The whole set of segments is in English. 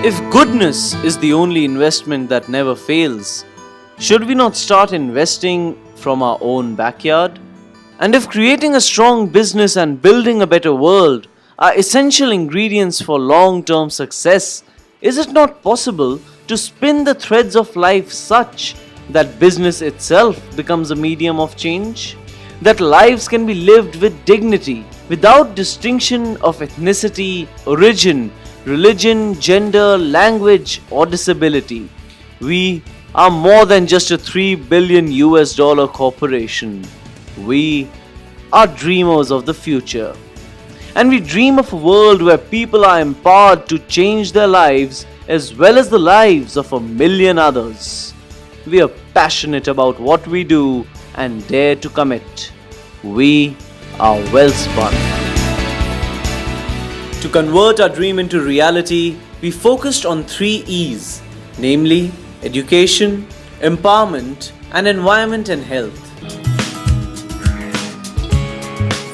If goodness is the only investment that never fails, should we not start investing from our own backyard? And if creating a strong business and building a better world are essential ingredients for long-term success, is it not possible to spin the threads of life such that business itself becomes a medium of change? That lives can be lived with dignity, without distinction of ethnicity, origin, religion, gender, language, or disability. We are more than just a $3 billion corporation. We are dreamers of the future. And we dream of a world where people are empowered to change their lives as well as the lives of 1 million others. We are passionate about what we do and dare to commit. We are Wellspun. To convert our dream into reality, we focused on 3 E's, namely education, empowerment, and environment and health.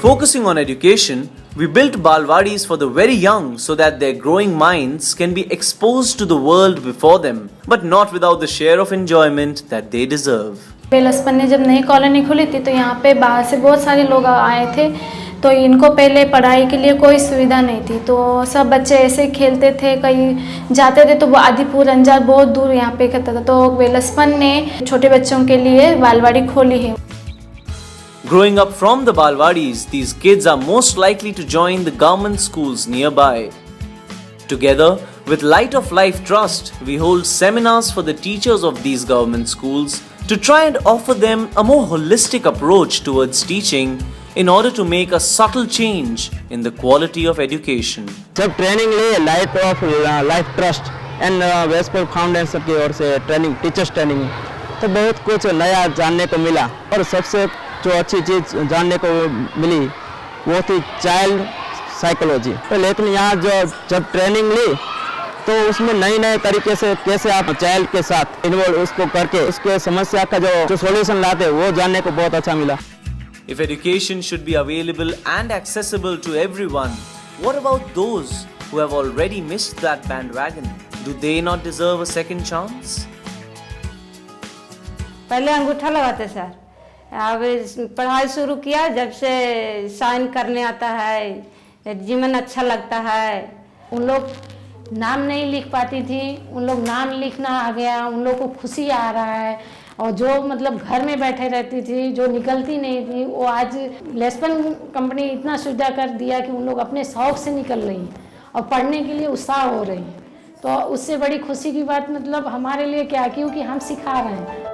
Focusing on education, we built Balwadis for the very young so that their growing minds can be exposed to the world before them, but not without the share of enjoyment that they deserve. Welspun ने जब नई colony खुली थी तो यहाँ पे बाहर से बहुत सारे लोग आए थे, तो इनको पहले पढ़ाई के लिए कोई सुविधा नहीं थी, तो सब बच्चे ऐसे खेलते थे, कहीं जाते थे तो वो आदिपुर अंजार बहुत दूर यहाँ पे करता था, तो वेलस्पन ने छोटे बच्चों के लिए बालवाड़ी खोली है. Growing up from the Balwadis, these kids are most likely to join the government schools nearby. Together with Light of Life Trust, we hold seminars for the teachers of these government schools to try and offer them a more holistic approach towards teaching in order to make a subtle change in the quality of education. जब training ली Light of Life Trust and Westfall Foundation की ओर से training teachers training, तो बहुत कुछ नया जानने को मिला, और सबसे जो अच्छी चीज़ जानने को मिली वो थी चाइल्ड साइकोलॉजी. तो लेकिन यहाँ जब ट्रेनिंग ली तो उसमें नए तरीके से कैसे आप चाइल्ड के साथ इन्वॉल्व उसको करके उसके समस्या का जो सॉल्यूशन लाते हैं वो जानने को बहुत अच्छा मिला. If education should be available and accessible to everyone, what about those who have already missed that bandwagon? Do they not deserve a second chance? पहले अंगूठा लगाते सर, अब पढ़ाई शुरू किया जब से साइन करने आता है, जीवन अच्छा लगता है. उन लोग नाम नहीं लिख पाती थी, उन लोग नाम लिखना आ गया, उन लोग को खुशी आ रहा है, और जो मतलब घर में बैठे रहती थी, जो निकलती नहीं थी, वो आज वेलस्पन कंपनी इतना सुविधा कर दिया कि उन लोग अपने शौक से निकल रही हैं और पढ़ने के लिए उत्साह हो रही हैं. तो उससे बड़ी खुशी की बात मतलब हमारे लिए क्या, क्योंकि हम सिखा रहे हैं.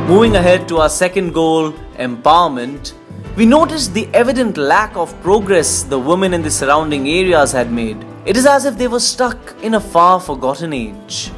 Moving ahead to our second goal, empowerment, we noticed the evident lack of progress the women in the surrounding areas had made. It is as if they were stuck in a far forgotten age.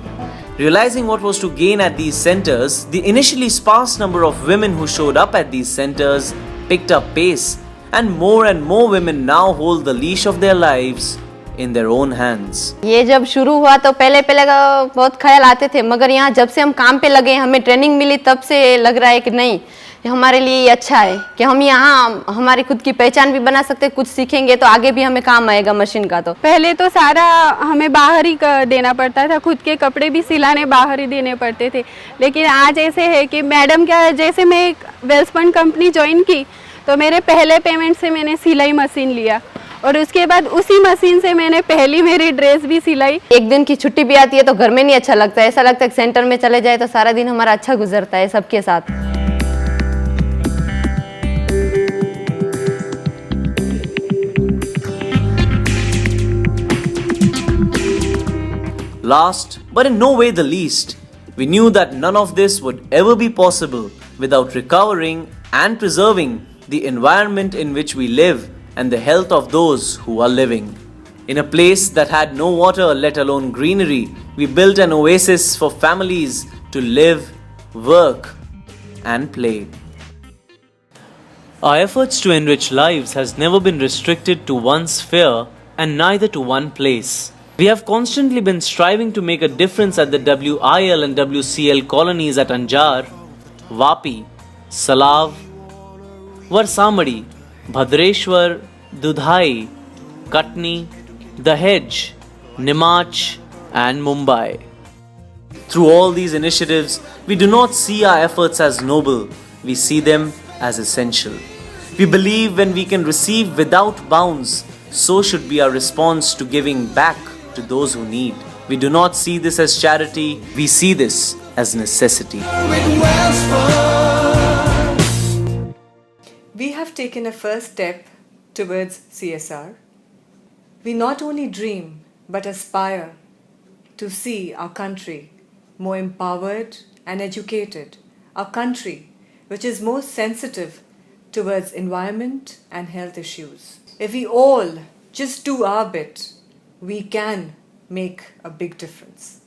Realizing what was to gain at these centers, the initially sparse number of women who showed up at these centers picked up pace, and more women now hold the leash of their lives in their own hands. ये जब शुरू हुआ तो पहले का बहुत ख्याल आते थे, मगर यहाँ जब से हम काम पे लगे, हमें ट्रेनिंग मिली, तब से लग रहा है कि नहीं, हमारे लिए ये अच्छा है कि हम यहाँ हमारी खुद की पहचान भी बना सकते, कुछ सीखेंगे तो आगे भी हमें काम आएगा मशीन का. तो पहले तो सारा हमें बाहर ही देना पड़ता था, खुद के कपड़े भी सिलाने बाहर ही देने पड़ते थे, लेकिन आज ऐसे है कि मैडम क्या, जैसे मैं एक वेलस्पन कंपनी ज्वाइन की तो मेरे पहले पेमेंट से मैंने सिलाई मशीन लिया, और उसके बाद उसी मशीन से मैंने पहली मेरी ड्रेस भी सिलाई. एक दिन की छुट्टी भी आती है तो घर में नहीं अच्छा लगता है, ऐसा लगता है कि सेंटर में चले जाए तो सारा दिन हमारा अच्छा गुजरता है सबके साथ. Last, but in no way the least, we knew that none of this would ever be possible without recovering and preserving the environment in which we live and the health of those who are living. In a place that had no water, let alone greenery, we built an oasis for families to live, work, and play. Our efforts to enrich lives has never been restricted to one sphere and neither to one place. We have constantly been striving to make a difference at the WIL and WCL colonies at Anjar, Vapi, Salav, Varsamadi, Bhadreshwar, Dudhai, Katni, Dahej, Nimach, and Mumbai. Through all these initiatives, we do not see our efforts as noble, we see them as essential. We believe when we can receive without bounds, so should be our response to giving back to those who need. We do not see this as charity, we see this as necessity. We have taken a first step towards CSR. We not only dream but aspire to see our country more empowered and educated, a country which is more sensitive towards environment and health issues. If we all just do our bit, we can make a big difference.